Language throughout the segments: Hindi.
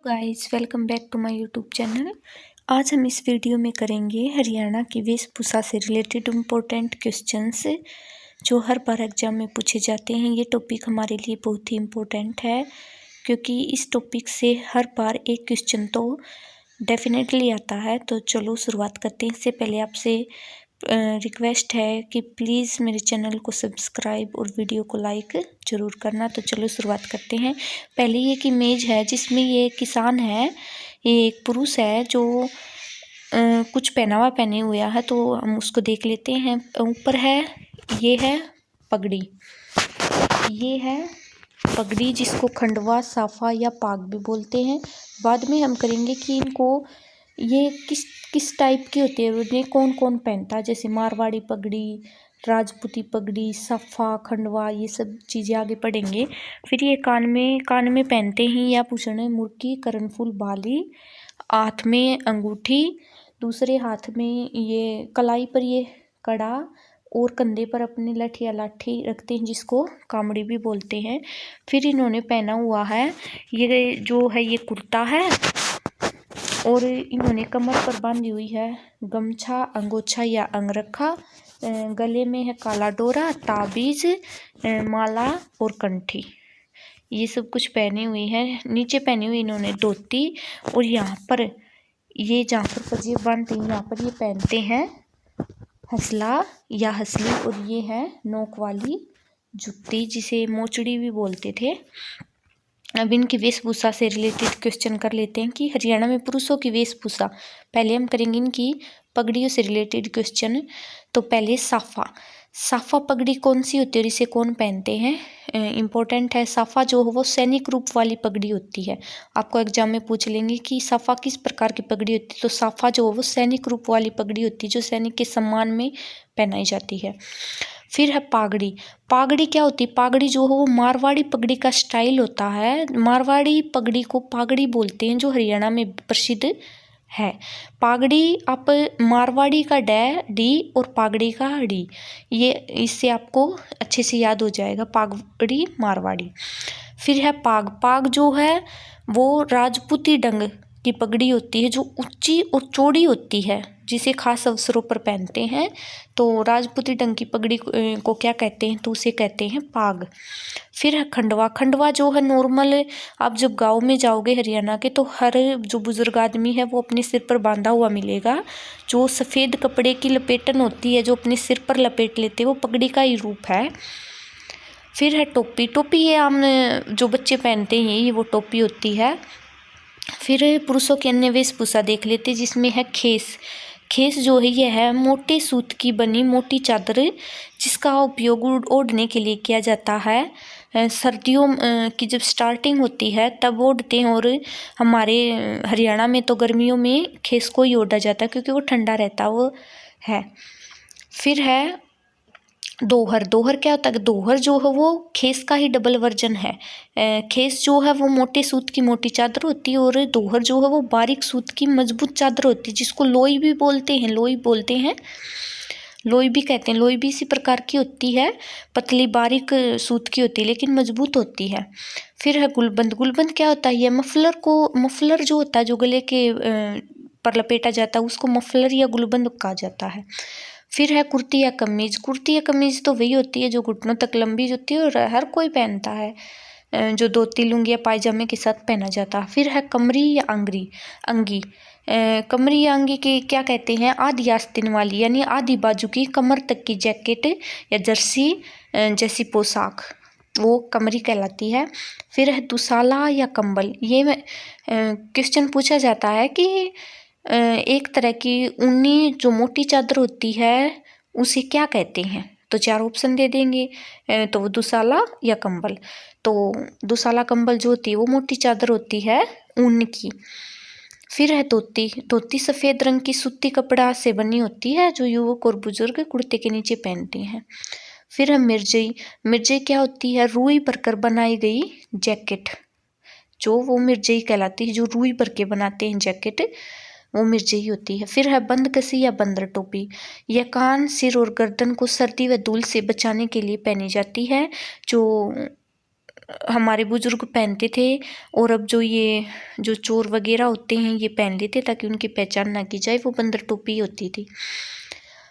Guys, welcome back to my YouTube channel. आज हम इस वीडियो में करेंगे हरियाणा की वेशभूषा से रिलेटेड इम्पोर्टेंट क्वेश्चंस जो हर बार एग्जाम में पूछे जाते हैं। ये टॉपिक हमारे लिए बहुत ही इम्पोर्टेंट है क्योंकि इस टॉपिक से हर बार एक क्वेश्चन तो डेफिनेटली आता है। तो चलो शुरुआत करते हैं। इससे पहले आपसे रिक्वेस्ट है कि प्लीज़ मेरे चैनल को सब्सक्राइब और वीडियो को लाइक ज़रूर करना। तो चलो शुरुआत करते हैं। पहले ये एक इमेज है जिसमें ये किसान है, ये एक पुरुष है जो कुछ पहनावा पहने हुआ है, तो हम उसको देख लेते हैं। ऊपर है, ये है पगड़ी, ये है पगड़ी जिसको खंडवा, साफा या पाग भी बोलते हैं। बाद में हम करेंगे कि इनको ये किस टाइप की होती है, उन्हें कौन कौन पहनता है, जैसे मारवाड़ी पगड़ी, राजपूती पगड़ी, साफा, खंडवा, ये सब चीज़ें आगे पढ़ेंगे। फिर ये कान में पहनते हैं या पूछने में मुर्की, कर्णफूल, बाली, हाथ में अंगूठी, दूसरे हाथ में ये कलाई पर ये कड़ा और कंधे पर अपनी लाठी रखते हैं जिसको कामड़ी भी बोलते हैं। फिर इन्होंने पहना हुआ है, ये जो है ये कुर्ता है और इन्होंने कमर पर बांधी हुई है गमछा, अंगोछा या अंगरखा। गले में है काला डोरा, ताबीज, माला और कंठी, ये सब कुछ पहने हुए हैं। नीचे पहनी हुई इन्होंने धोती और यहाँ पर ये जहाँ पर पजेब बांधते हैं यहाँ पर ये पहनते हैं हसला या हसली, और ये है नोक वाली जुत्ती जिसे मोचड़ी भी बोलते थे। अब इनकी वेशभूषा से रिलेटेड क्वेश्चन कर लेते हैं कि हरियाणा में पुरुषों की वेशभूषा। पहले हम करेंगे इनकी पगड़ियों से रिलेटेड क्वेश्चन। तो पहले साफा पगड़ी कौन सी होती है और इसे कौन पहनते हैं, इम्पोर्टेंट है। साफा जो हो वो सैनिक रूप वाली पगड़ी होती है। आपको एग्जाम में पूछ लेंगे कि साफा किस प्रकार की पगड़ी होती है, तो साफा जो हो वो सैनिक रूप वाली पगड़ी होती है जो सैनिक के सम्मान में पहनाई जाती है। फिर है पागड़ी क्या होती है, पागड़ी जो हो वो मारवाड़ी पगड़ी का स्टाइल होता है। मारवाड़ी पगड़ी को पागड़ी बोलते हैं जो हरियाणा में प्रसिद्ध है। पागड़ी आप मारवाड़ी का डी और पागड़ी का डी, ये इससे आपको अच्छे से याद हो जाएगा, पागड़ी मारवाड़ी। फिर है पाग जो है वो राजपूती ढंग की पगड़ी होती है जो ऊंची और चौड़ी होती है जिसे खास अवसरों पर पहनते हैं। तो राजपूती ढंग की पगड़ी को क्या कहते हैं, तो उसे कहते हैं पाग। फिर है खंडवा जो है नॉर्मल, आप जब गांव में जाओगे हरियाणा के तो हर जो बुजुर्ग आदमी है वो अपने सिर पर बांधा हुआ मिलेगा। जो सफ़ेद कपड़े की लपेटन होती है जो अपने सिर पर लपेट लेते हैं वो पगड़ी का ही रूप है। फिर है टोपी ये आम जो बच्चे पहनते हैं ये वो टोपी होती है। फिर पुरुषों की अन्य वेशभूषा देख लेते हैं जिसमें है खेस जो है यह है मोटे सूत की बनी मोटी चादर जिसका उपयोग ओढ़ने के लिए किया जाता है। सर्दियों की जब स्टार्टिंग होती है तब ओढ़ते हैं, और हमारे हरियाणा में तो गर्मियों में खेस को ही ओढ़ा जाता है क्योंकि वो ठंडा रहता वो है। फिर है दोहर क्या होता है, दोहर जो है वो खेस का ही डबल वर्जन है। खेस जो है वो मोटे सूत की मोटी चादर होती है और दोहर जो है वो बारीक सूत की मजबूत चादर होती है जिसको लोई भी बोलते हैं, लोई भी कहते हैं। लोई भी इसी प्रकार की होती है, पतली बारीक सूत की होती है लेकिन मजबूत होती है। फिर है गुलबंद क्या होता है, ये मफलर जो होता है जो गले के पर लपेटा जाता है उसको मफलर या गुलबंद कहा जाता है। फिर है कुर्ती या कमीज तो वही होती है जो घुटनों तक लंबी होती है और हर कोई पहनता है, जो धोती लुंगी या पायजामे के साथ पहना जाता है। फिर है कमरी या अंगी। कमरी या अंगी की क्या कहते हैं, आधी आस्तीन वाली यानी आधी बाजू की कमर तक की जैकेट या जर्सी जैसी पोशाक वो कमरी कहलाती है। फिर है दुसाला या कंबल। ये क्वेश्चन पूछा जाता है कि एक तरह की ऊनी जो मोटी चादर होती है उसे क्या कहते हैं, तो 4 ऑप्शन दे देंगे, तो वो दुसाला या कंबल। तो दुसाला कंबल जो होती है वो मोटी चादर होती है ऊन की। फिर है धोती सफ़ेद रंग की सूती कपड़ा से बनी होती है जो युवक और बुजुर्ग कुर्ते के नीचे पहनते हैं। फिर है मिर्जई क्या होती है, रुई भरकर बनाई गई जैकेट, जो वो मिर्जई कहलाती है, जो रुई भर के बनाते हैं जैकेट वो मिर्जई होती है। फिर है बंद कसी या बंदर टोपी, यह कान, सिर और गर्दन को सर्दी व धूल से बचाने के लिए पहनी जाती है। जो हमारे बुजुर्ग पहनते थे, और अब जो चोर वगैरह होते हैं ये पहन लेते ताकि उनकी पहचान ना की जाए, वो बंदर टोपी होती थी।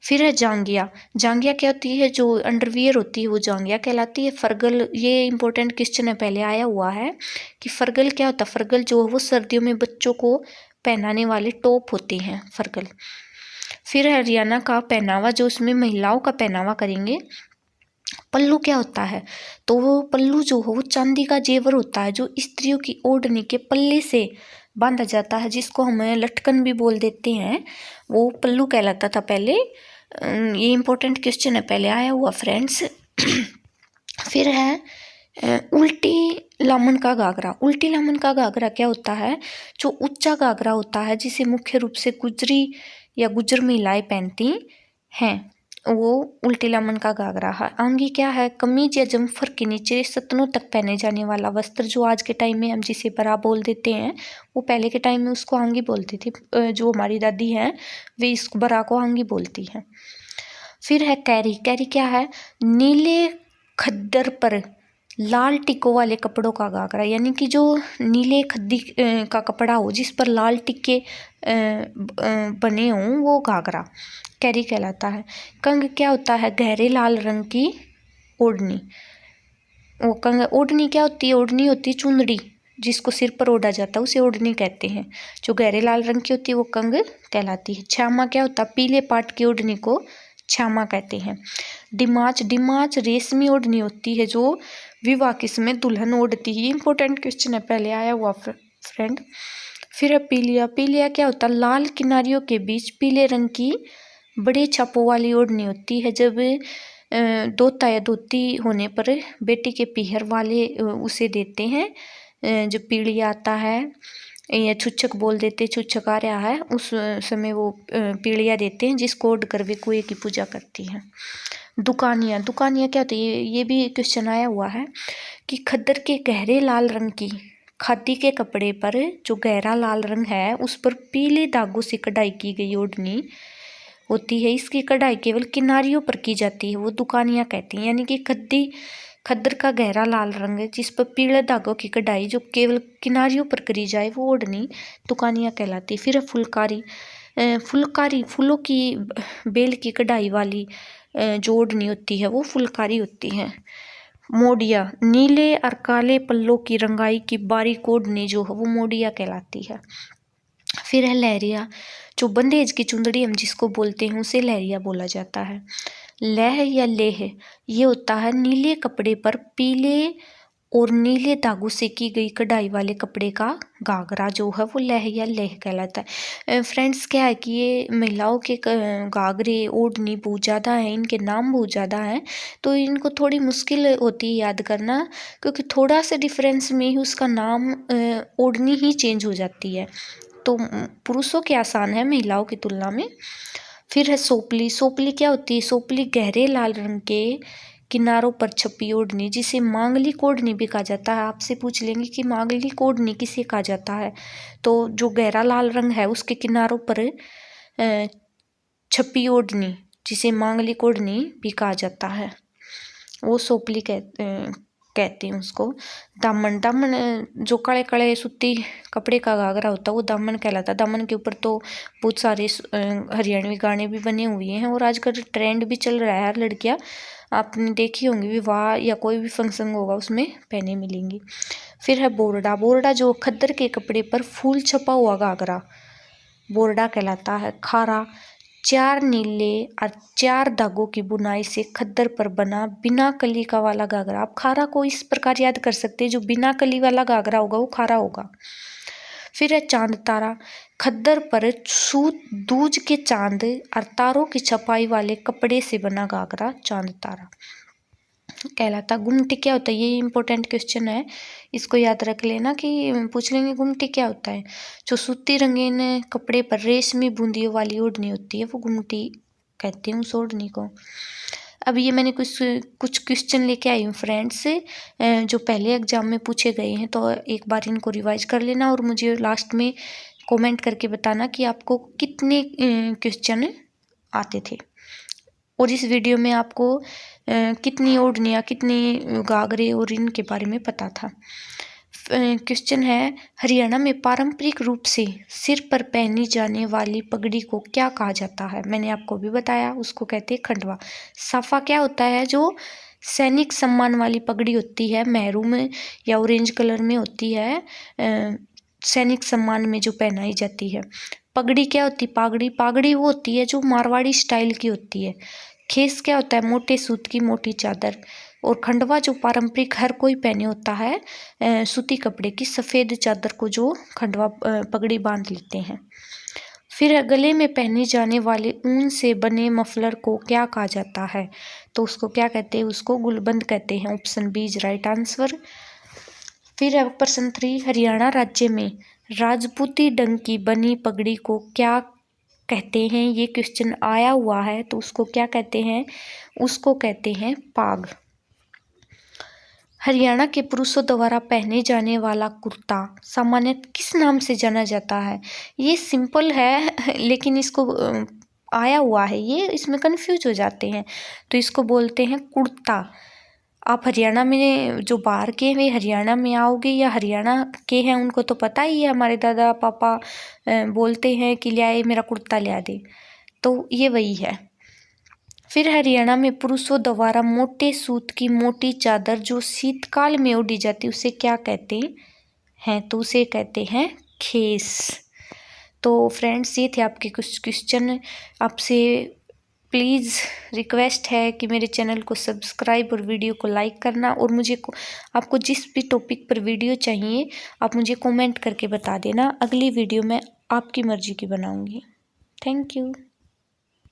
फिर है जांगिया। जांगिया क्या होती है? जो अंडरवियर होती है वो जांगिया कहलाती है। फरगल, ये इंपॉर्टेंट क्वेश्चन है, पहले आया हुआ है कि फरगल क्या होता है? फरगल जो है वो सर्दियों में बच्चों को पहनाने वाले टॉप होते हैं, फरगल। फिर है हरियाणा का पहनावा, जो उसमें महिलाओं का पहनावा करेंगे। पल्लू क्या होता है? तो वो पल्लू जो हो वो चांदी का जेवर होता है, जो स्त्रियों की ओढ़नी के पल्ले से बांधा जाता है, जिसको हम लटकन भी बोल देते हैं, वो पल्लू कहलाता था पहले। ये इंपॉर्टेंट क्वेश्चन है, पहले आया हुआ फ्रेंड्स। फिर है उल्टी लामन का घाघरा। उल्टी लामन का घाघरा क्या होता है? जो ऊंचा घाघरा होता है, जिसे मुख्य रूप से गुजरी या गुजर महिलाएं पहनती हैं, वो उल्टी लामन का घाघरा है। आंगी क्या है? कमीज या जम्फर के नीचे सतनों तक पहने जाने वाला वस्त्र, जो आज के टाइम में हम जिसे बरा बोल देते हैं, वो पहले के टाइम में उसको आंगी बोलती थी। जो हमारी दादी हैं वे इस बरा को आंगी बोलती हैं। फिर है कैरी। कैरी क्या है? नीले खद्दर पर लाल टिक्कों वाले कपड़ों का घाघरा, यानी कि जो नीले खद्दी का कपड़ा हो जिस पर लाल टिक्के बने हों, वो घाघरा कैरी कहलाता है। कंग क्या होता है? गहरे लाल रंग की ओढ़नी। वो कंग, ओढ़नी क्या होती है? ओढ़नी होती है चुंदड़ी, जिसको सिर पर ओढ़ा जाता है, उसे ओढ़नी कहते हैं। जो गहरे लाल रंग की होती है वो कंग कहलाती है। छामा क्या होता है? पीले पाट की ओढ़नी को छामा कहते हैं। डिमाच। डिमाच रेशमी ओढ़नी होती है, जो विवाह के समय दुल्हन ओढ़ती है। इंपॉर्टेंट क्वेश्चन है, पहले आया हुआ फ्रेंड। फिर है पीलिया। पीलिया क्या होता है? लाल किनारियों के बीच पीले रंग की बड़े छापों वाली ओढ़नी होती है। जब दोता या धोती होने पर बेटी के पीहर वाले उसे देते हैं। जब पीलिया आता है या छुच्छक बोल देते, छुच्छक आ रहा है, उस समय वो पीलिया देते हैं, जिसको ओढ़ कर वे कुएं की पूजा करती हैं। दुकानिया। दुकानिया क्या होती है? ये भी क्वेश्चन आया हुआ है कि खद्दर के गहरे लाल रंग की खादी के कपड़े पर जो गहरा लाल रंग है उस पर पीले धागों से कढ़ाई की गई ओढ़नी होती है। इसकी कढ़ाई केवल किनारियों पर की जाती है, वो दुकानिया कहती हैं। यानी कि खद्दर का गहरा लाल रंग है जिस पर पीले धागों की कढ़ाई जो केवल किनारियों पर करी जाए, वो ओढ़नी दुकानिया कहलाती है। फिर है फुलकारी। फुलकारी फूलों की बेल की कढ़ाई वाली जो ओढ़नी होती है वो फुलकारी होती है। मोडिया। नीले और काले पल्लों की रंगाई की बारीक ओढ़नी जो है वो मोडिया कहलाती है। फिर है लहरिया। जो बंदेज की चुंदड़ी हम जिसको बोलते हैं उसे लहरिया बोला जाता है। लह या लेह ये होता है नीले कपड़े पर पीले और नीले धागों से की गई कढ़ाई वाले कपड़े का घाघरा, जो है वो लह या लेह कहलाता है। फ्रेंड्स क्या है कि ये महिलाओं के घाघरे ओढ़नी बहुत ज़्यादा है, इनके नाम बहुत ज़्यादा हैं, तो इनको थोड़ी मुश्किल होती है याद करना, क्योंकि थोड़ा सा डिफरेंस में ही उसका नाम ओढ़नी ही चेंज हो जाती है। तो पुरुषों के आसान है महिलाओं की तुलना में। फिर है सोपली। सोपली क्या होती है? सोपली गहरे लाल रंग के किनारों पर छपी ओढ़नी, जिसे मांगलिक ओढ़नी भी कहा जाता है। आपसे पूछ लेंगे कि मांगलिक ओढ़नी किसे कहा जाता है, तो जो गहरा लाल रंग है उसके किनारों पर छपी ओढ़नी, जिसे मांगलिक ओढ़नी भी कहा जाता है, वो सोपली कहते हैं उसको। दामन। दामन जो काले काले सूती कपड़े का घाघरा होता है वो दामन कहलाता है। दामन के ऊपर तो बहुत सारे हरियाणवी गाने भी बने हुए हैं, और आजकल ट्रेंड भी चल रहा है। लड़कियां आपने देखी होंगी, विवाह या कोई भी फंक्शन होगा उसमें पहने मिलेंगी। फिर है बोरडा। बोरडा जो खद्दर के कपड़े पर फूल छपा हुआ घाघरा बोरडा कहलाता है। खारा। 4 नीले और 4 धागों की बुनाई से खद्दर पर बना बिना कली का वाला घाघरा। आप खारा को इस प्रकार याद कर सकते हैं, जो बिना कली वाला घाघरा होगा वो खारा होगा। फिर है चांद तारा। खद्दर पर सूत दूज के चांद और तारों की छपाई वाले कपड़े से बना घाघरा चांद तारा कहलाता। गुमटी क्या होता है? ये इंपॉर्टेंट क्वेश्चन है, इसको याद रख लेना कि पूछ लेंगे गुमटी क्या होता है। जो सूती रंगीन कपड़े पर रेशमी बूंदियों वाली ओढ़नी होती है वो गुमटी कहते हैं उस ओढ़नी को। अब ये मैंने कुछ क्वेश्चन लेके आई हूँ फ्रेंड्स, जो पहले एग्जाम में पूछे गए हैं, तो एक बार इनको रिवाइज कर लेना और मुझे लास्ट में कमेंट करके बताना कि आपको कितने क्वेश्चन आते थे। और इस वीडियो में आपको कितनी ओढ़नियाँ, कितनी घाघरे और इनके बारे में पता था। क्वेश्चन है, हरियाणा में पारंपरिक रूप से सिर पर पहनी जाने वाली पगड़ी को क्या कहा जाता है? मैंने आपको भी बताया, उसको कहते हैं खंडवा। साफा क्या होता है? जो सैनिक सम्मान वाली पगड़ी होती है, मैरून या ऑरेंज कलर में होती है, सैनिक सम्मान में जो पहनाई जाती है। पगड़ी क्या होती? पागड़ी वो होती है जो मारवाड़ी स्टाइल की होती है। खेस क्या होता है? मोटे सूत की मोटी चादर। और खंडवा जो पारंपरिक हर कोई पहने होता है सूती कपड़े की सफ़ेद चादर को जो खंडवा पगड़ी बांध लेते हैं। फिर गले में पहने जाने वाले ऊन से बने मफलर को क्या कहा जाता है? तो उसको क्या कहते हैं? उसको गुलबंद कहते हैं। Option B is right answer. फिर है प्रश्न 3, हरियाणा राज्य में राजपूती ढंग की बनी पगड़ी को क्या कहते हैं? ये क्वेश्चन आया हुआ है, तो उसको क्या कहते हैं? उसको कहते हैं पाग। हरियाणा के पुरुषों द्वारा पहने जाने वाला कुर्ता सामान्यतः किस नाम से जाना जाता है? ये सिंपल है लेकिन इसको आया हुआ है ये, इसमें कंफ्यूज हो जाते हैं। तो इसको बोलते हैं कुर्ता। आप हरियाणा में जो बाहर के वे हरियाणा में आओगे या हरियाणा के हैं उनको तो पता ही है, हमारे दादा पापा बोलते हैं कि ले आए मेरा कुर्ता ले आ दे, तो ये वही है। फिर हरियाणा में पुरुषों द्वारा मोटे सूत की मोटी चादर जो शीतकाल में ओढ़ी जाती है उसे क्या कहते हैं? तो उसे कहते हैं खेस। तो फ्रेंड्स, ये थे आपके कुछ क्वेश्चन। आपसे प्लीज़ रिक्वेस्ट है कि मेरे चैनल को सब्सक्राइब और वीडियो को लाइक करना, और आपको जिस भी टॉपिक पर वीडियो चाहिए आप मुझे कमेंट करके बता देना। अगली वीडियो मैं आपकी मर्ज़ी की बनाऊंगी। Thank you.